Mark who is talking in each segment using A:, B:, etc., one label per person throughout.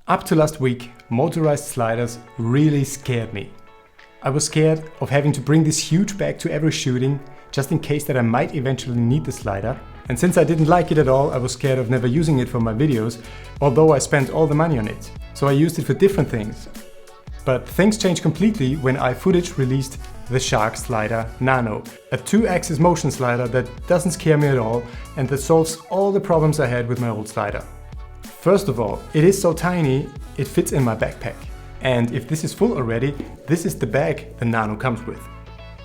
A: Up to last week, motorized sliders really scared me. I was scared of having to bring this huge bag to every shooting, just in case that I might eventually need the slider. And since I didn't like it at all, I was scared of never using it for my videos, although I spent all the money on it. So I used it for different things. But things changed completely when iFootage released the Share Slider Nano, a 2-axis motion slider that doesn't scare me at all and that solves all the problems I had with my old slider. First of all, it is so tiny, it fits in my backpack. And if this is full already, this is the bag the Nano comes with.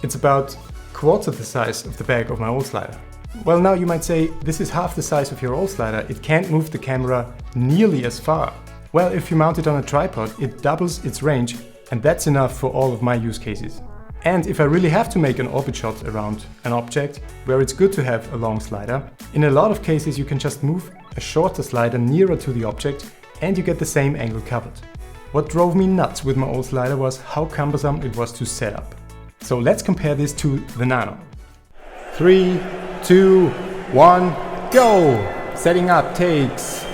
A: It's about quarter the size of the bag of my old slider. Well, now you might say, this is half the size of your old slider, it can't move the camera nearly as far. Well, if you mount it on a tripod, it doubles its range, and that's enough for all of my use cases. And if I really have to make an orbit shot around an object, where it's good to have a long slider, in a lot of cases you can just move a shorter slider nearer to the object and you get the same angle covered. What drove me nuts with my old slider was how cumbersome it was to set up. So let's compare this to the Nano. 3, 2, 1, go! Setting up takes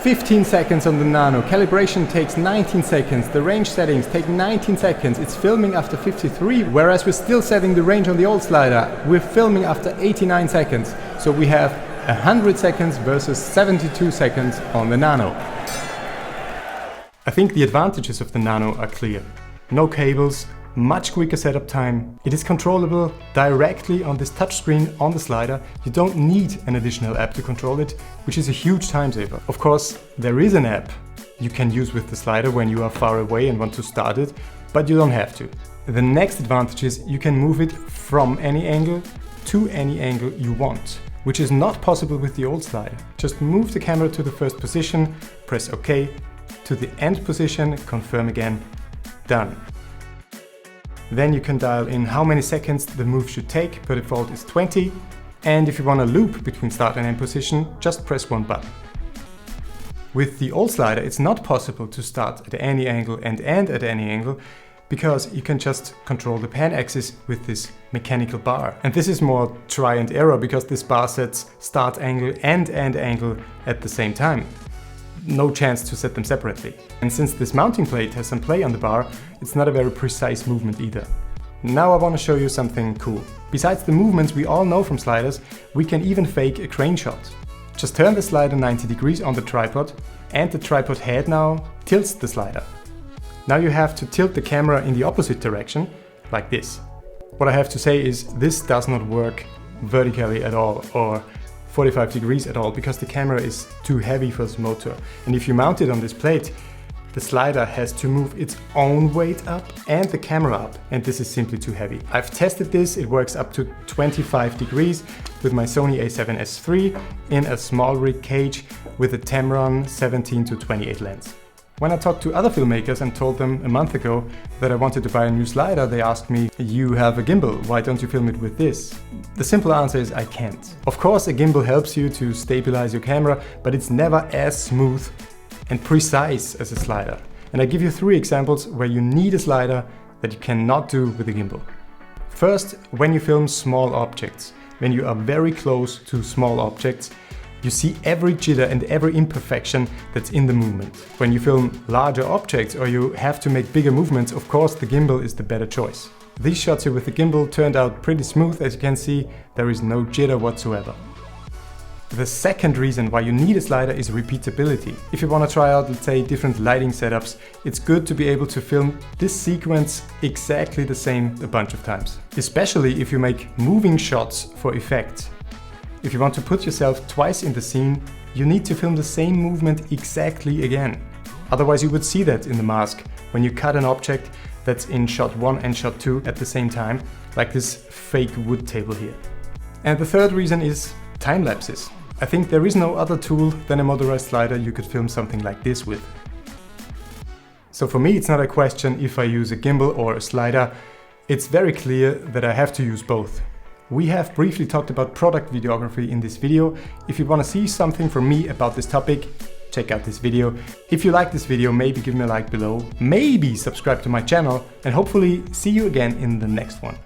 A: 15 seconds on the Nano, calibration takes 19 seconds, the range settings take 19 seconds, it's filming after 53, whereas we're still setting the range on the old slider, we're filming after 89 seconds, so we have 100 seconds versus 72 seconds on the Nano. I think the advantages of the Nano are clear. No cables, much quicker setup time, it is controllable directly on this touchscreen on the slider. You don't need an additional app to control it, which is a huge time saver. Of course, there is an app you can use with the slider when you are far away and want to start it, but you don't have to. The next advantage is you can move it from any angle to any angle you want, which is not possible with the old slider. Just move the camera to the first position, press OK, to the end position, confirm again, done. Then you can dial in how many seconds the move should take, per default is 20. And if you want a loop between start and end position, just press one button. With the old slider, it's not possible to start at any angle and end at any angle, because you can just control the pan axis with this mechanical bar. And this is more try and error, because this bar sets start angle and end angle at the same time. No chance to set them separately. And since this mounting plate has some play on the bar, it's not a very precise movement either. Now I want to show you something cool. Besides the movements we all know from sliders, we can even fake a crane shot. Just turn the slider 90 degrees on the tripod, and the tripod head now tilts the slider. Now you have to tilt the camera in the opposite direction, like this. What I have to say is this does not work vertically at all, or 45 degrees at all, because the camera is too heavy for this motor. And if you mount it on this plate, the slider has to move its own weight up and the camera up, and this is simply too heavy. I've tested this, it works up to 25 degrees with my Sony A7siii in a small rig cage with a Tamron 17-28 lens. When I talked to other filmmakers and told them a month ago that I wanted to buy a new slider, they asked me, "You have a gimbal, why don't you film it with this?" The simple answer is I can't. Of course, a gimbal helps you to stabilize your camera, but it's never as smooth and precise as a slider. And I give you 3 examples where you need a slider that you cannot do with a gimbal. First, when you film small objects. When you are very close to small objects, you see every jitter and every imperfection that's in the movement. When you film larger objects or you have to make bigger movements, of course the gimbal is the better choice. These shots here with the gimbal turned out pretty smooth. As you can see, there is no jitter whatsoever. The second reason why you need a slider is repeatability. If you want to try out, let's say, different lighting setups, it's good to be able to film this sequence exactly the same a bunch of times. Especially if you make moving shots for effect. If you want to put yourself twice in the scene, you need to film the same movement exactly again. Otherwise you would see that in the mask when you cut an object that's in shot 1 and shot 2 at the same time, like this fake wood table here. And the third reason is time lapses. I think there is no other tool than a motorized slider you could film something like this with. So for me, it's not a question if I use a gimbal or a slider. It's very clear that I have to use both. We have briefly talked about product videography in this video. If you want to see something from me about this topic, check out this video. If you like this video, maybe give me a like below, maybe subscribe to my channel, and hopefully see you again in the next one.